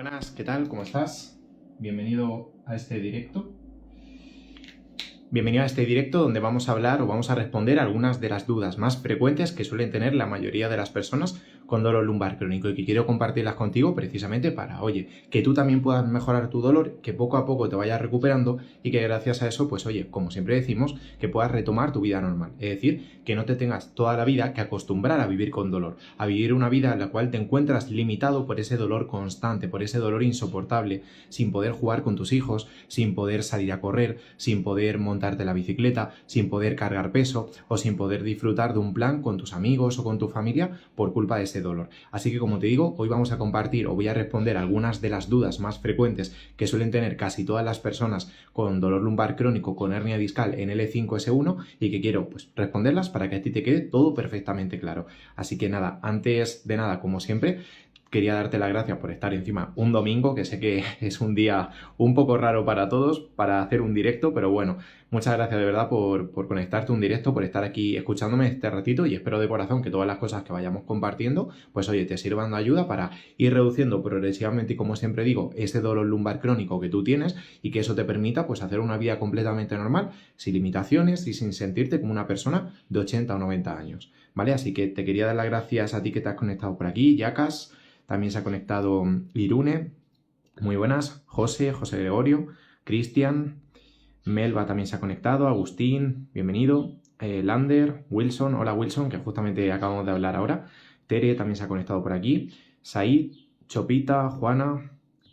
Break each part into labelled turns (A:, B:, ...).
A: Buenas, ¿qué tal? ¿Cómo estás? Bienvenido a este directo. Bienvenido a este directo donde vamos a hablar o vamos a responder algunas de las dudas más frecuentes que suelen tener la mayoría de las personas con dolor lumbar crónico y que quiero compartirlas contigo precisamente para, oye, que tú también puedas mejorar tu dolor, que poco a poco te vayas recuperando y que gracias a eso, pues oye, como siempre decimos, que puedas retomar tu vida normal. Es decir, que no te tengas toda la vida que acostumbrar a vivir con dolor, a vivir una vida en la cual te encuentras limitado por ese dolor constante, por ese dolor insoportable, sin poder jugar con tus hijos, sin poder salir a correr, sin poder montarte la bicicleta, sin poder cargar peso o sin poder disfrutar de un plan con tus amigos o con tu familia por culpa de ese dolor. Así que, como te digo, hoy vamos a compartir o voy a responder algunas de las dudas más frecuentes que suelen tener casi todas las personas con dolor lumbar crónico, con hernia discal en L5-S1 y que quiero pues responderlas para que a ti te quede todo perfectamente claro. Así que nada, antes de nada, como siempre, quería darte las gracias por estar encima un domingo, que sé que es un día un poco raro para todos, para hacer un directo, pero bueno, muchas gracias de verdad por conectarte a un directo, por estar aquí escuchándome este ratito y espero de corazón que todas las cosas que vayamos compartiendo, pues oye, te sirvan de ayuda para ir reduciendo progresivamente y como siempre digo, ese dolor lumbar crónico que tú tienes y que eso te permita pues hacer una vida completamente normal, sin limitaciones y sin sentirte como una persona de 80 o 90 años, ¿vale? Así que te quería dar las gracias a ti que te has conectado por aquí, Yacas. También se ha conectado Irune, muy buenas, José Gregorio, Cristian, Melba también se ha conectado, Agustín, bienvenido, Lander, Wilson, hola Wilson, que justamente acabamos de hablar ahora, Tere también se ha conectado por aquí, Said, Chopita, Juana,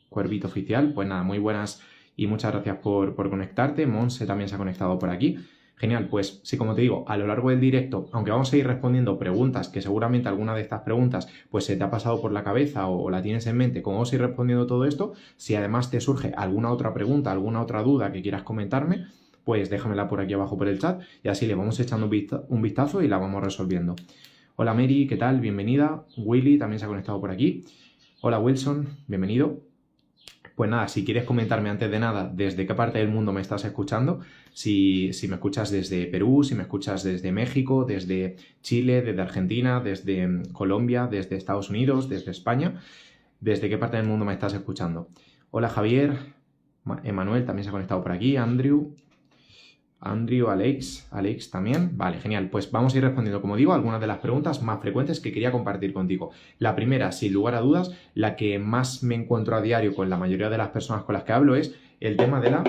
A: Cuervito Oficial, pues nada, muy buenas y muchas gracias por conectarte, Monse también se ha conectado por aquí. Genial, pues sí, como te digo, a lo largo del directo, aunque vamos a ir respondiendo preguntas, que seguramente alguna de estas preguntas pues se te ha pasado por la cabeza o la tienes en mente, como vamos a ir respondiendo todo esto, si además te surge alguna otra pregunta, alguna otra duda que quieras comentarme, pues déjamela por aquí abajo por el chat y así le vamos echando un vistazo y la vamos resolviendo. Hola Mary, ¿qué tal? Bienvenida. Willy también se ha conectado por aquí. Hola Wilson, bienvenido. Pues nada, si quieres comentarme antes de nada desde qué parte del mundo me estás escuchando, si me escuchas desde Perú, si me escuchas desde México, desde Chile, desde Argentina, desde Colombia, desde Estados Unidos, desde España, desde qué parte del mundo me estás escuchando. Hola Javier, Emanuel también se ha conectado por aquí, Andrew, Alex también. Vale, genial. Pues vamos a ir respondiendo, como digo, algunas de las preguntas más frecuentes que quería compartir contigo. La primera, sin lugar a dudas, la que más me encuentro a diario con la mayoría de las personas con las que hablo es el tema de la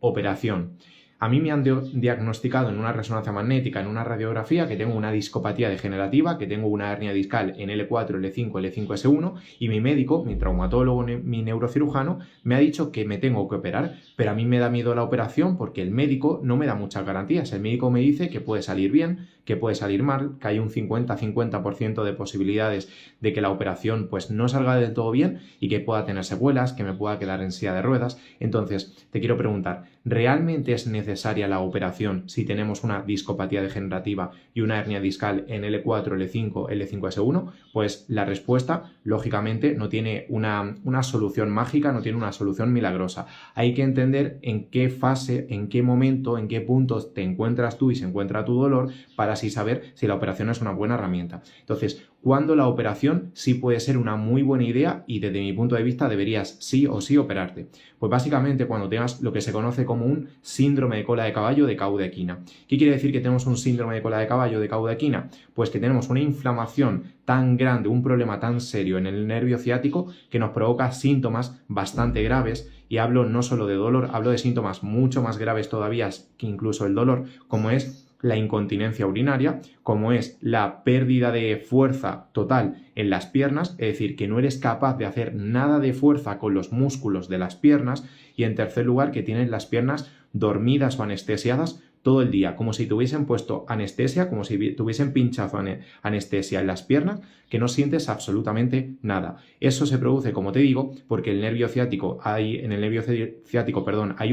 A: operación. A mí me han diagnosticado en una resonancia magnética, en una radiografía, que tengo una discopatía degenerativa, que tengo una hernia discal en L4, L5, L5-S1 y mi médico, mi traumatólogo, mi neurocirujano, me ha dicho que me tengo que operar, pero a mí me da miedo la operación porque el médico no me da muchas garantías. El médico me dice que puede salir bien, que puede salir mal, que hay un 50-50% de posibilidades de que la operación pues no salga del todo bien y que pueda tener secuelas, que me pueda quedar en silla de ruedas. Entonces, te quiero preguntar, ¿realmente es necesaria la operación si tenemos una discopatía degenerativa y una hernia discal en L4, L5, L5-S1? Pues la respuesta, lógicamente, no tiene una solución mágica, no tiene una solución milagrosa. Hay que entender en qué fase, en qué momento, en qué punto te encuentras tú y se encuentra tu dolor para así saber si la operación es una buena herramienta. Entonces, ¿cuándo la operación sí puede ser una muy buena idea y desde mi punto de vista deberías sí o sí operarte? Pues básicamente cuando tengas lo que se conoce como un síndrome de cola de caballo de caudequina. ¿Qué quiere decir que tenemos un síndrome de cola de caballo de caudequina? Pues que tenemos una inflamación tan grande, un problema tan serio en el nervio ciático que nos provoca síntomas bastante graves y hablo no solo de dolor, hablo de síntomas mucho más graves todavía que incluso el dolor, como es la incontinencia urinaria, como es la pérdida de fuerza total en las piernas, es decir, que no eres capaz de hacer nada de fuerza con los músculos de las piernas, y en tercer lugar, que tienes las piernas dormidas o anestesiadas todo el día, como si te hubiesen puesto anestesia, como si te hubiesen pinchado anestesia en las piernas, que no sientes absolutamente nada. Eso se produce, como te digo, porque en el nervio ciático hay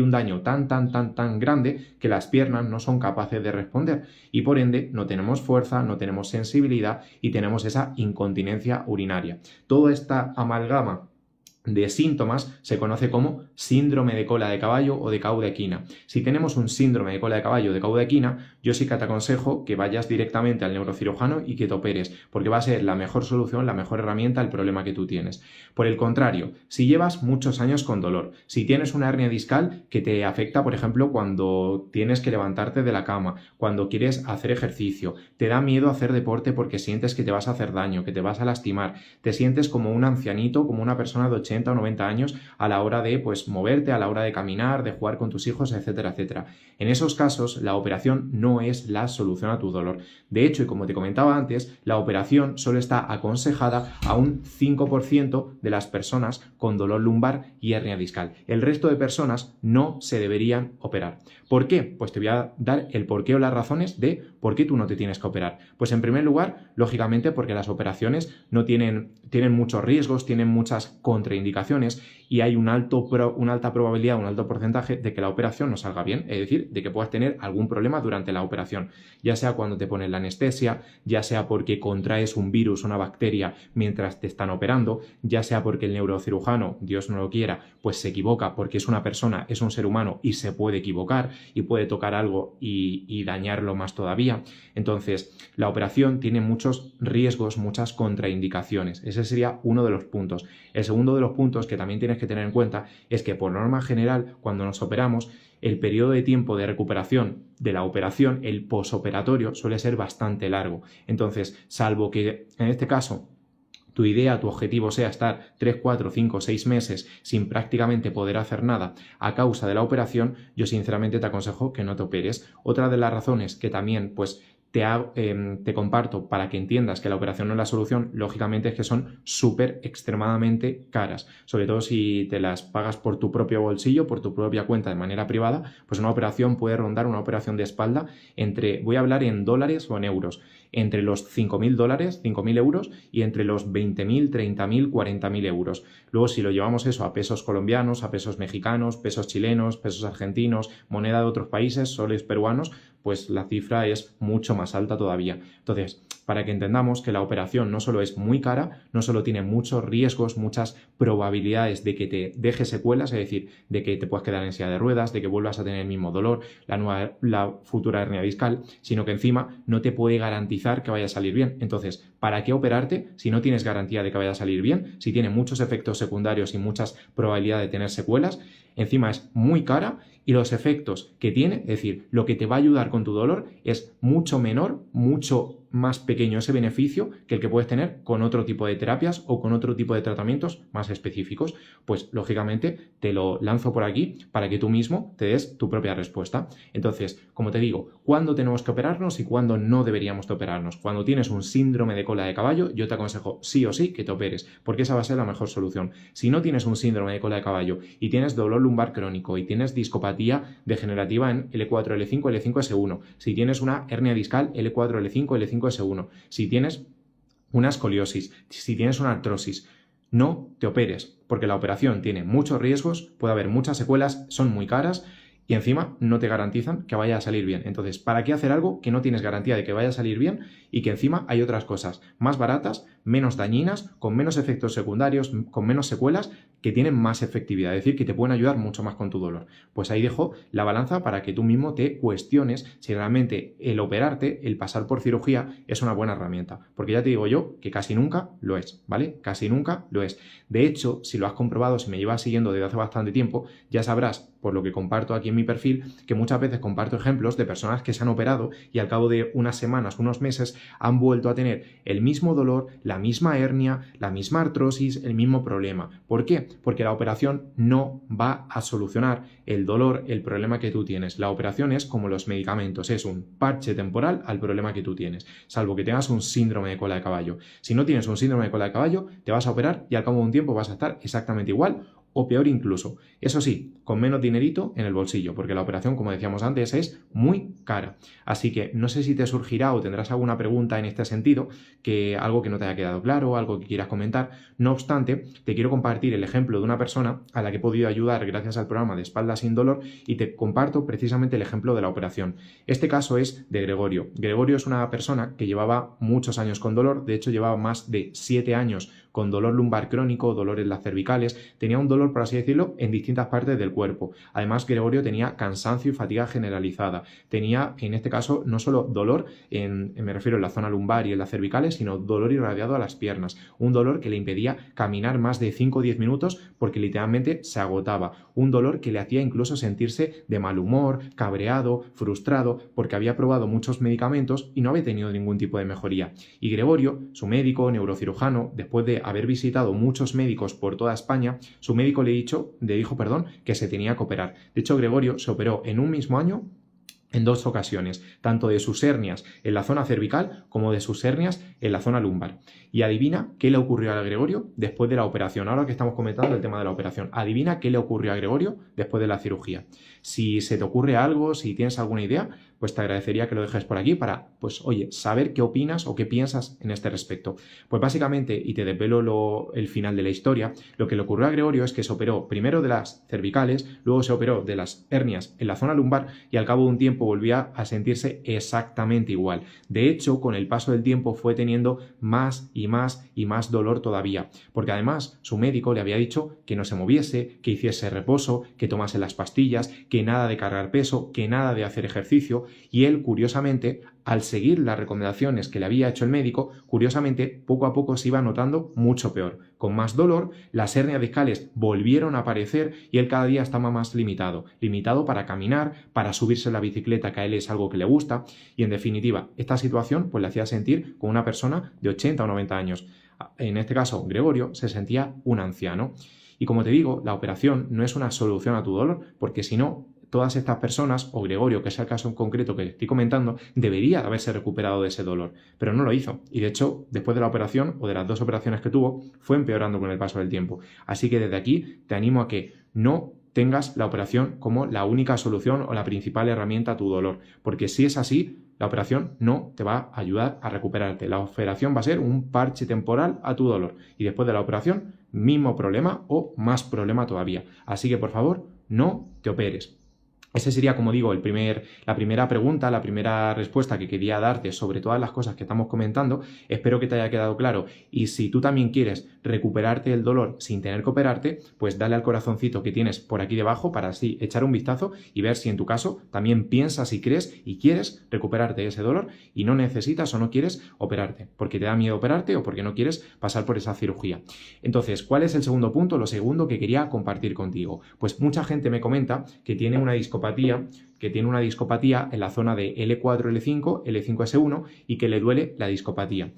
A: un daño tan grande que las piernas no son capaces de responder y por ende no tenemos fuerza, no tenemos sensibilidad y tenemos esa incontinencia urinaria. Toda esta amalgama de síntomas se conoce como síndrome de cola de caballo o de cauda-equina. Si tenemos un síndrome de cola de caballo o de cauda-equina, yo sí que te aconsejo que vayas directamente al neurocirujano y que te operes, porque va a ser la mejor solución, la mejor herramienta al problema que tú tienes. Por el contrario, si llevas muchos años con dolor, si tienes una hernia discal que te afecta, por ejemplo, cuando tienes que levantarte de la cama, cuando quieres hacer ejercicio, te da miedo hacer deporte porque sientes que te vas a hacer daño, que te vas a lastimar, te sientes como un ancianito, como una persona de 80 o 90 años a la hora de moverte, a la hora de caminar, de jugar con tus hijos, etcétera, etcétera. En esos casos, la operación no es la solución a tu dolor. De hecho, y como te comentaba antes, la operación solo está aconsejada a un 5% de las personas con dolor lumbar y hernia discal. El resto de personas no se deberían operar. ¿Por qué? Pues te voy a dar el porqué o las razones de por qué tú no te tienes que operar. Pues en primer lugar, lógicamente, porque las operaciones no tienen muchos riesgos, tienen muchas contraindicaciones y hay una alta probabilidad, un alto porcentaje de que la operación no salga bien, es decir, de que puedas tener algún problema durante la operación, ya sea cuando te ponen la anestesia, ya sea porque contraes un virus o una bacteria mientras te están operando, ya sea porque el neurocirujano, Dios no lo quiera, pues se equivoca porque es una persona, es un ser humano y se puede equivocar y puede tocar algo y dañarlo más todavía. Entonces, la operación tiene muchos riesgos, muchas contraindicaciones. Ese sería uno de los puntos. El segundo de los puntos que también tienes que tener en cuenta es que por norma general, cuando nos operamos, el periodo de tiempo de recuperación de la operación, el posoperatorio, suele ser bastante largo. Entonces, salvo que en este caso tu idea, tu objetivo sea estar 3, 4, 5, 6 meses sin prácticamente poder hacer nada a causa de la operación, yo sinceramente te aconsejo que no te operes. Otra de las razones que también te comparto para que entiendas que la operación no es la solución, lógicamente es que son súper extremadamente caras, sobre todo si te las pagas por tu propio bolsillo, por tu propia cuenta de manera privada, pues una operación puede rondar, una operación de espalda, voy a hablar en dólares o en euros, entre los $5.000, 5.000 euros y entre los 20.000, 30.000, 40.000 euros. Luego, si lo llevamos eso a pesos colombianos, a pesos mexicanos, pesos chilenos, pesos argentinos, moneda de otros países, soles peruanos, pues la cifra es mucho más alta todavía. Entonces, para que entendamos que la operación no solo es muy cara, no solo tiene muchos riesgos, muchas probabilidades de que te deje secuelas, es decir, de que te puedas quedar en silla de ruedas, de que vuelvas a tener el mismo dolor, la futura hernia discal, sino que encima no te puede garantizar que vaya a salir bien. Entonces, ¿para qué operarte si no tienes garantía de que vaya a salir bien? Si tiene muchos efectos secundarios y muchas probabilidades de tener secuelas, encima es muy cara y los efectos que tiene, es decir, lo que te va a ayudar con tu dolor es mucho menor, mucho más pequeño ese beneficio que el que puedes tener con otro tipo de terapias o con otro tipo de tratamientos más específicos. Pues lógicamente te lo lanzo por aquí para que tú mismo te des tu propia respuesta. Entonces, como te digo, ¿cuándo tenemos que operarnos y cuándo no deberíamos de operarnos? Cuando tienes un síndrome de cola de caballo, yo te aconsejo sí o sí que te operes, porque esa va a ser la mejor solución. Si no tienes un síndrome de cola de caballo y tienes dolor lumbar crónico y tienes discopatía degenerativa en L4, L5, L5S1, si tienes una hernia discal L4, L5, L5S1, si tienes una escoliosis, si tienes una artrosis, no te operes, porque la operación tiene muchos riesgos, puede haber muchas secuelas, son muy caras y encima no te garantizan que vaya a salir bien. Entonces, ¿para qué hacer algo que no tienes garantía de que vaya a salir bien y que encima hay otras cosas más baratas, menos dañinas, con menos efectos secundarios, con menos secuelas, que tienen más efectividad, es decir, que te pueden ayudar mucho más con tu dolor? Pues ahí dejo la balanza para que tú mismo te cuestiones si realmente el operarte, el pasar por cirugía, es una buena herramienta. Porque ya te digo yo que casi nunca lo es, ¿vale? Casi nunca lo es. De hecho, si lo has comprobado, si me llevas siguiendo desde hace bastante tiempo, ya sabrás, por lo que comparto aquí en mi perfil, que muchas veces comparto ejemplos de personas que se han operado y al cabo de unas semanas, unos meses, han vuelto a tener el mismo dolor, la misma hernia, la misma artrosis, el mismo problema. ¿Por qué? Porque la operación no va a solucionar el dolor, el problema que tú tienes. La operación es como los medicamentos, es un parche temporal al problema que tú tienes, salvo que tengas un síndrome de cola de caballo. Si no tienes un síndrome de cola de caballo, te vas a operar y al cabo de un tiempo vas a estar exactamente igual o peor incluso. Eso sí, con menos dinerito en el bolsillo, porque la operación, como decíamos antes, es muy cara. Así que no sé si te surgirá o tendrás alguna pregunta en este sentido, algo que no te haya quedado claro, algo que quieras comentar. No obstante, te quiero compartir el ejemplo de una persona a la que he podido ayudar gracias al programa de Espalda sin Dolor y te comparto precisamente el ejemplo de la operación. Este caso es de Gregorio. Gregorio es una persona que llevaba muchos años con dolor, de hecho llevaba más de 7 años con dolor lumbar crónico, dolor en las cervicales, tenía un dolor, por así decirlo, en distintas partes del cuerpo. Además, Gregorio tenía cansancio y fatiga generalizada. Tenía, en este caso, no solo dolor, me refiero en la zona lumbar y en las cervicales, sino dolor irradiado a las piernas. Un dolor que le impedía caminar más de 5 o 10 minutos porque literalmente se agotaba. Un dolor que le hacía incluso sentirse de mal humor, cabreado, frustrado, porque había probado muchos medicamentos y no había tenido ningún tipo de mejoría. Y Gregorio, su médico, neurocirujano, después de haber visitado muchos médicos por toda España, su médico le dijo que se tenía que operar. De hecho, Gregorio se operó en un mismo año en 2 ocasiones, tanto de sus hernias en la zona cervical como de sus hernias en la zona lumbar. Y adivina qué le ocurrió a Gregorio después de la operación. Ahora que estamos comentando el tema de la operación, adivina qué le ocurrió a Gregorio después de la cirugía. Si se te ocurre algo, si tienes alguna idea, pues te agradecería que lo dejes por aquí para, pues oye, saber qué opinas o qué piensas en este respecto. Pues básicamente, y te desvelo el final de la historia, lo que le ocurrió a Gregorio es que se operó primero de las cervicales, luego se operó de las hernias en la zona lumbar y al cabo de un tiempo volvía a sentirse exactamente igual. De hecho, con el paso del tiempo fue teniendo más y más y más dolor todavía, porque además su médico le había dicho que no se moviese, que hiciese reposo, que tomase las pastillas, que nada de cargar peso, que nada de hacer ejercicio, y él, curiosamente, al seguir las recomendaciones que le había hecho el médico, curiosamente, poco a poco se iba notando mucho peor. Con más dolor, las hernias discales volvieron a aparecer y él cada día estaba más limitado para caminar, para subirse a la bicicleta, que a él es algo que le gusta, y en definitiva, esta situación pues le hacía sentir como una persona de 80 o 90 años. En este caso, Gregorio se sentía un anciano. Y como te digo, la operación no es una solución a tu dolor, porque si no, todas estas personas, o Gregorio, que es el caso en concreto que estoy comentando, debería haberse recuperado de ese dolor, pero no lo hizo. Y de hecho, después de la operación, o de las 2 operaciones que tuvo, fue empeorando con el paso del tiempo. Así que desde aquí te animo a que no tengas la operación como la única solución o la principal herramienta a tu dolor, porque si es así, la operación no te va a ayudar a recuperarte. La operación va a ser un parche temporal a tu dolor y después de la operación, mismo problema o más problema todavía. Así que por favor, no te operes. Ese sería, como digo, la primera pregunta, la primera respuesta que quería darte sobre todas las cosas que estamos comentando. Espero que te haya quedado claro. Y si tú también quieres recuperarte el dolor sin tener que operarte, pues dale al corazoncito que tienes por aquí debajo para así echar un vistazo y ver si en tu caso también piensas y crees y quieres recuperarte ese dolor y no necesitas o no quieres operarte, porque te da miedo operarte o porque no quieres pasar por esa cirugía. Entonces, ¿cuál es el segundo punto? Lo segundo que quería compartir contigo. Pues mucha gente me comenta que tiene una discopatía en la zona de L4, L5, L5S1 y que le duele la discopatía.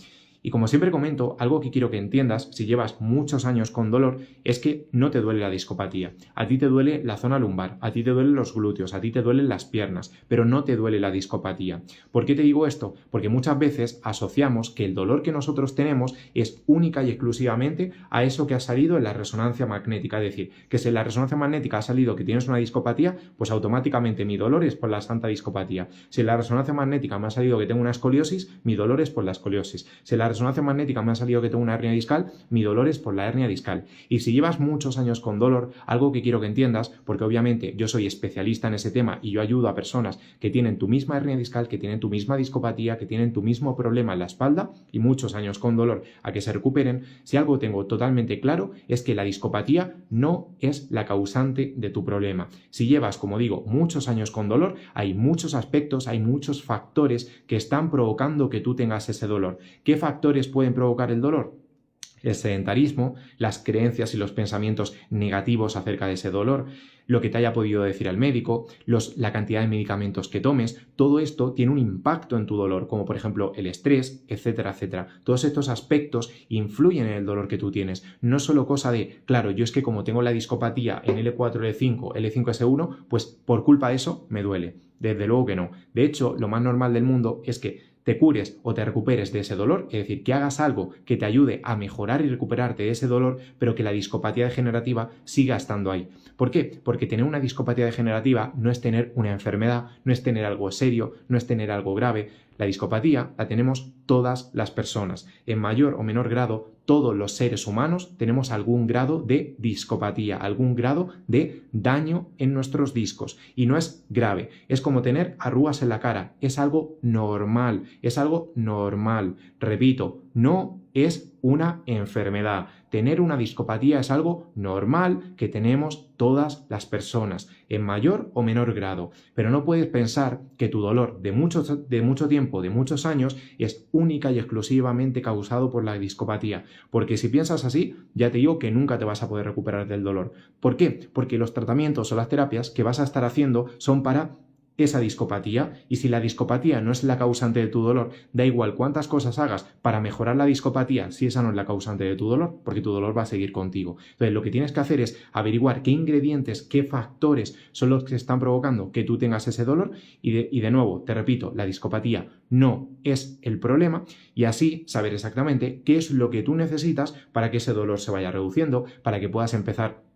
A: Y como siempre comento, algo que quiero que entiendas, si llevas muchos años con dolor, es que no te duele la discopatía. A ti te duele la zona lumbar, a ti te duelen los glúteos, a ti te duelen las piernas, pero no te duele la discopatía. ¿Por qué te digo esto? Porque muchas veces asociamos que el dolor que nosotros tenemos es única y exclusivamente a eso que ha salido en la resonancia magnética. Es decir, que si en la resonancia magnética ha salido que tienes una discopatía, pues automáticamente mi dolor es por la santa discopatía. Si en la resonancia magnética me ha salido que tengo una escoliosis, mi dolor es por la escoliosis. Si en la resonancia magnética me ha salido que tengo una hernia discal, mi dolor es por la hernia discal. Y si llevas muchos años con dolor, algo que quiero que entiendas, porque obviamente yo soy especialista en ese tema y yo ayudo a personas que tienen tu misma hernia discal, que tienen tu misma discopatía, que tienen tu mismo problema en la espalda y muchos años con dolor a que se recuperen, si algo tengo totalmente claro es que la discopatía no es la causante de tu problema. Si llevas, como digo, muchos años con dolor, hay muchos aspectos, hay muchos factores que están provocando que tú tengas ese dolor. ¿Qué factores pueden provocar el dolor? El sedentarismo, las creencias y los pensamientos negativos acerca de ese dolor, lo que te haya podido decir el médico, la cantidad de medicamentos que tomes, todo esto tiene un impacto en tu dolor, como por ejemplo el estrés, etcétera, etcétera. Todos estos aspectos influyen en el dolor que tú tienes. No es solo cosa de, claro, yo es que como tengo la discopatía en L4, L5, L5S1, pues por culpa de eso me duele. Desde luego que no. De hecho, lo más normal del mundo es que te cures o te recuperes de ese dolor, es decir, que hagas algo que te ayude a mejorar y recuperarte de ese dolor, pero que la discopatía degenerativa siga estando ahí. ¿Por qué? Porque tener una discopatía degenerativa no es tener una enfermedad, no es tener algo serio, no es tener algo grave. La discopatía la tenemos todas las personas. En mayor o menor grado, todos los seres humanos tenemos algún grado de discopatía, algún grado de daño en nuestros discos. Y no es grave, es como tener arrugas en la cara. Es algo normal, es algo normal. Repito, no es una enfermedad. Tener una discopatía es algo normal que tenemos todas las personas, en mayor o menor grado. Pero no puedes pensar que tu dolor de mucho tiempo, de muchos años, es única y exclusivamente causado por la discopatía. Porque si piensas así, ya te digo que nunca te vas a poder recuperar del dolor. ¿Por qué? Porque los tratamientos o las terapias que vas a estar haciendo son para esa discopatía, y si la discopatía no es la causante de tu dolor, da igual cuántas cosas hagas para mejorar la discopatía si esa no es la causante de tu dolor, porque tu dolor va a seguir contigo. Entonces lo que tienes que hacer es averiguar qué ingredientes, qué factores son los que están provocando que tú tengas ese dolor y de nuevo, te repito, la discopatía no es el problema, y así saber exactamente qué es lo que tú necesitas para que ese dolor se vaya reduciendo, para que puedas empezar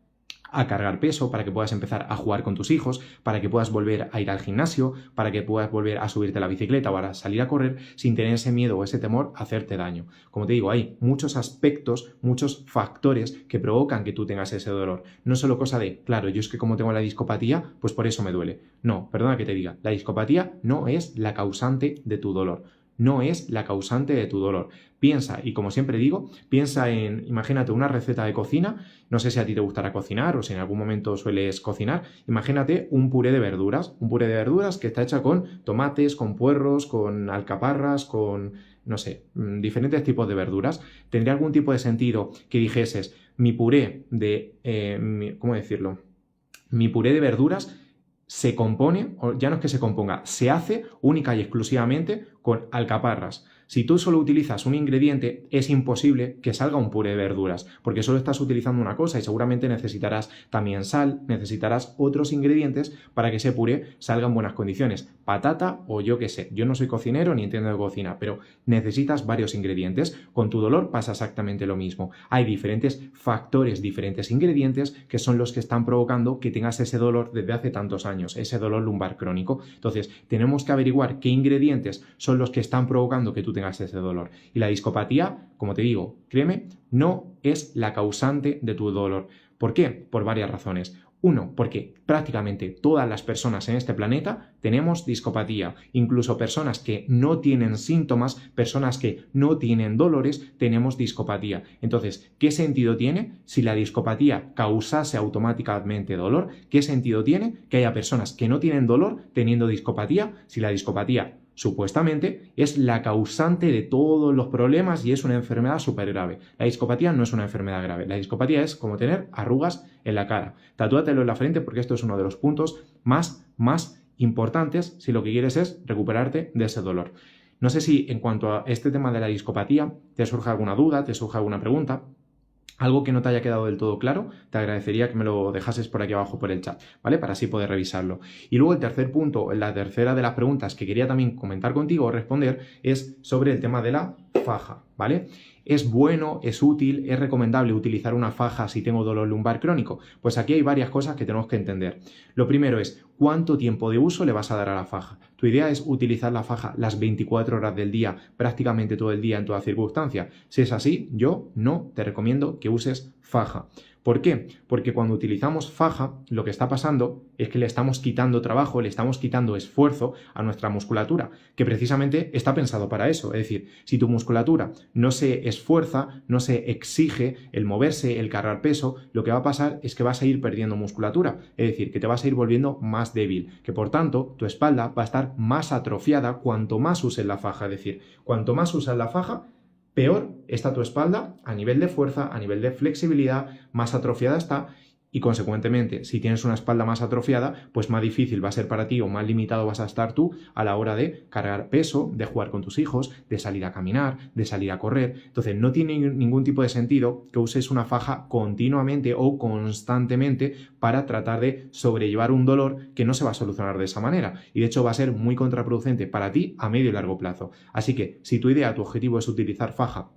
A: a cargar peso, para que puedas empezar a jugar con tus hijos, para que puedas volver a ir al gimnasio, para que puedas volver a subirte a la bicicleta o a salir a correr sin tener ese miedo o ese temor a hacerte daño. Como te digo, hay muchos aspectos, muchos factores que provocan que tú tengas ese dolor. No es solo cosa de, claro, yo es que como tengo la discopatía, pues por eso me duele. No, perdona que te diga, la discopatía no es la causante de tu dolor. No es la causante de tu dolor. Piensa, y como siempre digo, piensa en, imagínate una receta de cocina, no sé si a ti te gustará cocinar o si en algún momento sueles cocinar, imagínate un puré de verduras que está hecha con tomates, con puerros, con alcaparras, con, no sé, diferentes tipos de verduras. ¿Tendría algún tipo de sentido que dijeses, mi puré de, ¿cómo decirlo? Mi puré de verduras se compone, o ya no es que se componga, se hace única y exclusivamente con alcaparras? Si tú solo utilizas un ingrediente, es imposible que salga un puré de verduras, porque solo estás utilizando una cosa y seguramente necesitarás también sal, necesitarás otros ingredientes para que ese puré salga en buenas condiciones. Patata o yo qué sé, yo no soy cocinero ni entiendo de cocina, pero necesitas varios ingredientes. Con tu dolor pasa exactamente lo mismo. Hay diferentes factores, diferentes ingredientes que son los que están provocando que tengas ese dolor desde hace tantos años, ese dolor lumbar crónico. Entonces, tenemos que averiguar qué ingredientes son los que están provocando que tú tengas ese dolor. Y la discopatía, como te digo, créeme, no es la causante de tu dolor. ¿Por qué? Por varias razones. Uno, porque prácticamente todas las personas en este planeta tenemos discopatía. Incluso personas que no tienen síntomas, personas que no tienen dolores, tenemos discopatía. Entonces, ¿qué sentido tiene si la discopatía causase automáticamente dolor? ¿Qué sentido tiene que haya personas que no tienen dolor teniendo discopatía si la discopatía supuestamente es la causante de todos los problemas y es una enfermedad súper grave? La discopatía no es una enfermedad grave. La discopatía es como tener arrugas en la cara. Tatúatelo en la frente porque esto es uno de los puntos más importantes si lo que quieres es recuperarte de ese dolor. No sé si en cuanto a este tema de la discopatía te surge alguna duda, te surge alguna pregunta. Algo que no te haya quedado del todo claro, te agradecería que me lo dejases por aquí abajo por el chat, ¿vale? Para así poder revisarlo. Y luego el tercer punto, la tercera de las preguntas que quería también comentar contigo o responder es sobre el tema de la faja, ¿vale? ¿Es bueno, es útil, es recomendable utilizar una faja si tengo dolor lumbar crónico? Pues aquí hay varias cosas que tenemos que entender. Lo primero es, ¿cuánto tiempo de uso le vas a dar a la faja? ¿Tu idea es utilizar la faja las 24 horas del día, prácticamente todo el día en toda circunstancia? Si es así, yo no te recomiendo que uses faja. ¿Por qué? Porque cuando utilizamos faja, lo que está pasando es que le estamos quitando trabajo, le estamos quitando esfuerzo a nuestra musculatura, que precisamente está pensado para eso. Es decir, si tu musculatura no se esfuerza, no se exige el moverse, el cargar peso, lo que va a pasar es que vas a ir perdiendo musculatura. Es decir, que te vas a ir volviendo más débil, que por tanto tu espalda va a estar más atrofiada cuanto más uses la faja. Es decir, cuanto más usas la faja, peor está tu espalda a nivel de fuerza, a nivel de flexibilidad, más atrofiada está. Y consecuentemente, si tienes una espalda más atrofiada, pues más difícil va a ser para ti o más limitado vas a estar tú a la hora de cargar peso, de jugar con tus hijos, de salir a caminar, de salir a correr. Entonces, no tiene ningún tipo de sentido que uses una faja continuamente o constantemente para tratar de sobrellevar un dolor que no se va a solucionar de esa manera. Y de hecho va a ser muy contraproducente para ti a medio y largo plazo. Así que, si tu idea, tu objetivo es utilizar faja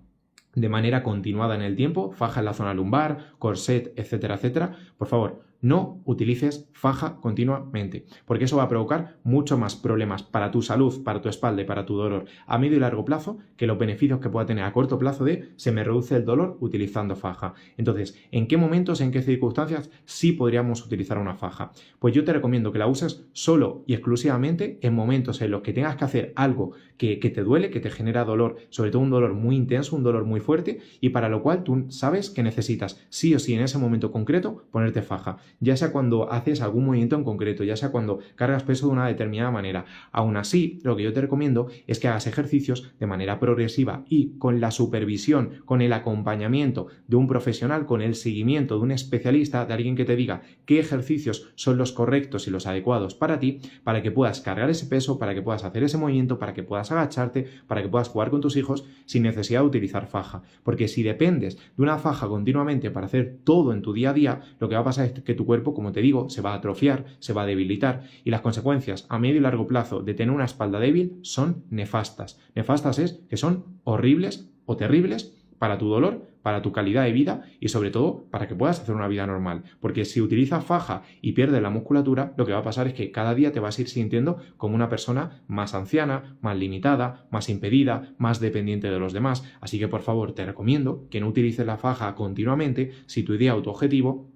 A: de manera continuada en el tiempo, faja en la zona lumbar, corset, etcétera, etcétera, por favor, no utilices faja continuamente, porque eso va a provocar mucho más problemas para tu salud, para tu espalda y para tu dolor a medio y largo plazo que los beneficios que pueda tener a corto plazo de se me reduce el dolor utilizando faja. Entonces, ¿en qué momentos, en qué circunstancias sí podríamos utilizar una faja? Pues yo te recomiendo que la uses solo y exclusivamente en momentos en los que tengas que hacer algo que te duele, que te genera dolor, sobre todo un dolor muy intenso, un dolor muy fuerte, y para lo cual tú sabes que necesitas sí o sí en ese momento concreto ponerte faja, ya sea cuando haces algún movimiento en concreto, ya sea cuando cargas peso de una determinada manera. Aún así, lo que yo te recomiendo es que hagas ejercicios de manera progresiva y con la supervisión, con el acompañamiento de un profesional, con el seguimiento de un especialista, de alguien que te diga qué ejercicios son los correctos y los adecuados para ti, para que puedas cargar ese peso, para que puedas hacer ese movimiento, para que puedas agacharte, para que puedas jugar con tus hijos sin necesidad de utilizar faja. Porque si dependes de una faja continuamente para hacer todo en tu día a día, lo que va a pasar es que tu cuerpo, como te digo, se va a atrofiar, se va a debilitar, y las consecuencias a medio y largo plazo de tener una espalda débil son nefastas. Nefastas es que son horribles o terribles para tu dolor, para tu calidad de vida y sobre todo para que puedas hacer una vida normal. Porque si utilizas faja y pierdes la musculatura, lo que va a pasar es que cada día te vas a ir sintiendo como una persona más anciana, más limitada, más impedida, más dependiente de los demás. Así que por favor te recomiendo que no utilices la faja continuamente si tu idea o tu objetivo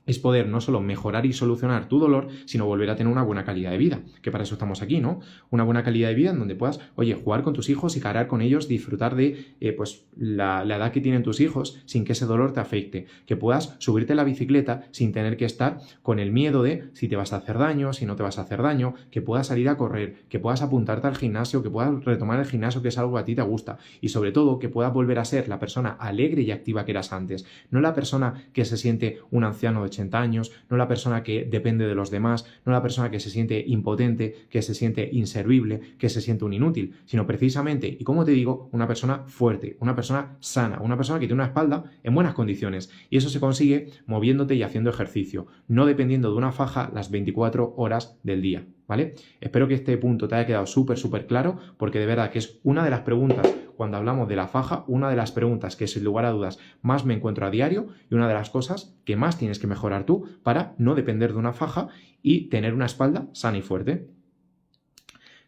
A: es poder no solo mejorar y solucionar tu dolor, sino volver a tener una buena calidad de vida, que para eso estamos aquí, ¿no? Una buena calidad de vida en donde puedas, oye, jugar con tus hijos y cargar con ellos, disfrutar de pues la edad que tienen tus hijos sin que ese dolor te afecte, que puedas subirte a la bicicleta sin tener que estar con el miedo de si te vas a hacer daño, si no te vas a hacer daño, que puedas salir a correr, que puedas apuntarte al gimnasio, que puedas retomar el gimnasio, que es algo que a ti te gusta, y sobre todo que puedas volver a ser la persona alegre y activa que eras antes, no la persona que se siente un anciano de 80 años, no la persona que depende de los demás, no la persona que se siente impotente, que se siente inservible, que se siente un inútil, sino precisamente, y como te digo, una persona fuerte, una persona sana, una persona que tiene una espalda en buenas condiciones. Y eso se consigue moviéndote y haciendo ejercicio, no dependiendo de una faja las 24 horas del día, ¿vale? Espero que este punto te haya quedado súper claro, porque de verdad que es una de las preguntas cuando hablamos de la faja, una de las preguntas que sin lugar a dudas más me encuentro a diario y una de las cosas que más tienes que mejorar tú para no depender de una faja y tener una espalda sana y fuerte.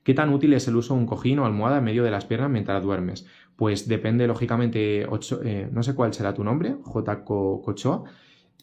A: ¿Qué tan útil es el uso de un cojín o almohada en medio de las piernas mientras duermes? Pues depende, lógicamente, no sé cuál será tu nombre, J. Cochoa.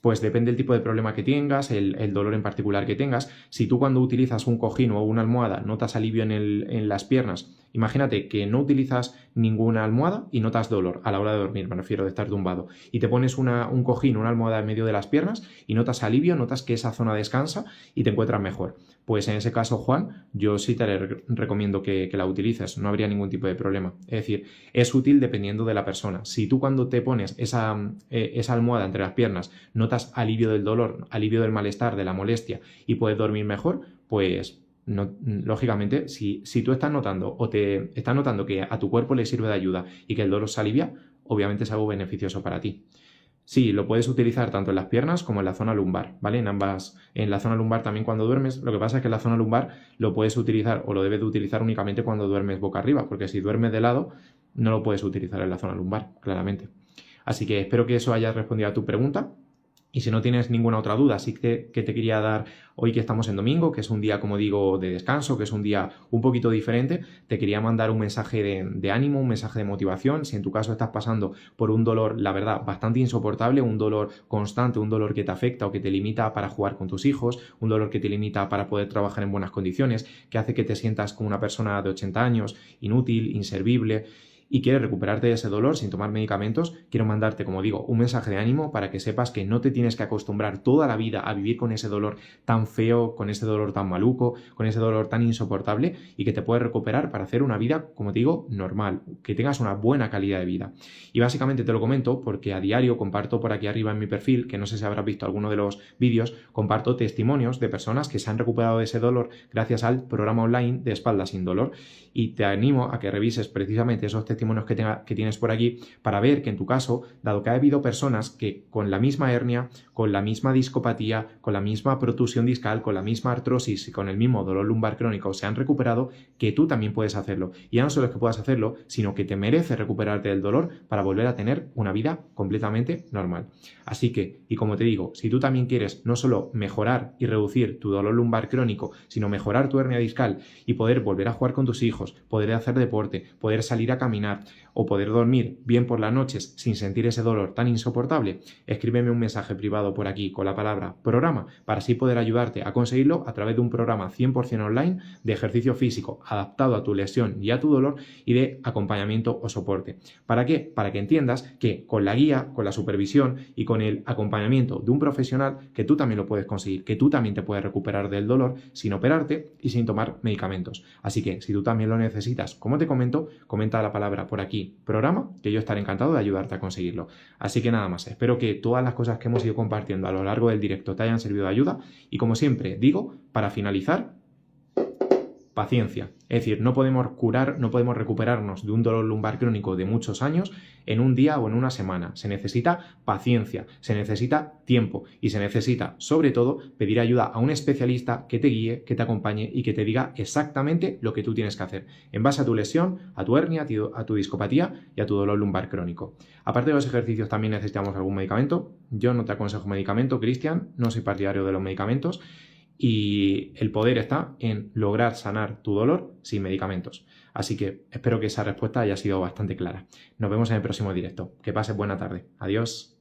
A: Pues depende del tipo de problema que tengas, el dolor en particular que tengas. Si tú cuando utilizas un cojín o una almohada notas alivio en las piernas, imagínate que no utilizas ninguna almohada y notas dolor a la hora de dormir, me refiero de estar tumbado, y te pones un cojín, una almohada en medio de las piernas y notas alivio, notas que esa zona descansa y te encuentras mejor. Pues en ese caso, Juan, yo sí te recomiendo que la utilices, no habría ningún tipo de problema. Es decir, es útil dependiendo de la persona. Si tú cuando te pones esa almohada entre las piernas notas alivio del dolor, alivio del malestar, de la molestia y puedes dormir mejor, pues no, lógicamente, si tú estás notando o te estás notando que a tu cuerpo le sirve de ayuda y que el dolor se alivia, obviamente es algo beneficioso para ti. Sí, lo puedes utilizar tanto en las piernas como en la zona lumbar, ¿vale? En la zona lumbar también cuando duermes. Lo que pasa es que en la zona lumbar lo puedes utilizar o lo debes de utilizar únicamente cuando duermes boca arriba, porque si duermes de lado no lo puedes utilizar en la zona lumbar, claramente. Así que espero que eso haya respondido a tu pregunta. Y si no tienes ninguna otra duda, sí que te quería dar hoy que estamos en domingo, que es un día, como digo, de descanso, que es un día un poquito diferente, te quería mandar un mensaje de ánimo, un mensaje de motivación. Si en tu caso estás pasando por un dolor, la verdad, bastante insoportable, un dolor constante, un dolor que te afecta o que te limita para jugar con tus hijos, un dolor que te limita para poder trabajar en buenas condiciones, que hace que te sientas como una persona de 80 años, inútil, inservible, y quieres recuperarte de ese dolor sin tomar medicamentos, quiero mandarte, como digo, un mensaje de ánimo para que sepas que no te tienes que acostumbrar toda la vida a vivir con ese dolor tan feo, con ese dolor tan maluco, con ese dolor tan insoportable, y que te puedes recuperar para hacer una vida, como te digo, normal, que tengas una buena calidad de vida. Y básicamente te lo comento porque a diario comparto por aquí arriba en mi perfil, que no sé si habrás visto alguno de los vídeos, comparto testimonios de personas que se han recuperado de ese dolor gracias al programa online de Espalda sin Dolor, y te animo a que revises precisamente esos testimonios testimonios que tienes por aquí para ver que en tu caso, dado que ha habido personas que con la misma hernia, con la misma discopatía, con la misma protusión discal, con la misma artrosis y con el mismo dolor lumbar crónico se han recuperado, que tú también puedes hacerlo. Y ya no solo es que puedas hacerlo, sino que te mereces recuperarte del dolor para volver a tener una vida completamente normal. Así que, y como te digo, si tú también quieres no solo mejorar y reducir tu dolor lumbar crónico, sino mejorar tu hernia discal y poder volver a jugar con tus hijos, poder hacer deporte, poder salir a caminar o poder dormir bien por las noches sin sentir ese dolor tan insoportable, escríbeme un mensaje privado por aquí con la palabra programa para así poder ayudarte a conseguirlo a través de un programa 100% online de ejercicio físico adaptado a tu lesión y a tu dolor y de acompañamiento o soporte. ¿Para qué? Para que entiendas que con la guía, con la supervisión y con el acompañamiento de un profesional que tú también lo puedes conseguir, que tú también te puedes recuperar del dolor sin operarte y sin tomar medicamentos. Así que si tú también lo necesitas, como te comento, comenta la palabra por aquí, programa, que yo estaré encantado de ayudarte a conseguirlo. Así que nada más, espero que todas las cosas que hemos ido compartiendo a lo largo del directo te hayan servido de ayuda y como siempre digo, para finalizar, paciencia. Es decir, no podemos curar, no podemos recuperarnos de un dolor lumbar crónico de muchos años en un día o en una semana. Se necesita paciencia, se necesita tiempo y se necesita, sobre todo, pedir ayuda a un especialista que te guíe, que te acompañe y que te diga exactamente lo que tú tienes que hacer en base a tu lesión, a tu hernia, a tu discopatía y a tu dolor lumbar crónico. Aparte de los ejercicios, también necesitamos algún medicamento. Yo no te aconsejo medicamento, Cristian, no soy partidario de los medicamentos. Y el poder está en lograr sanar tu dolor sin medicamentos. Así que espero que esa respuesta haya sido bastante clara. Nos vemos en el próximo directo. Que pases buena tarde. Adiós.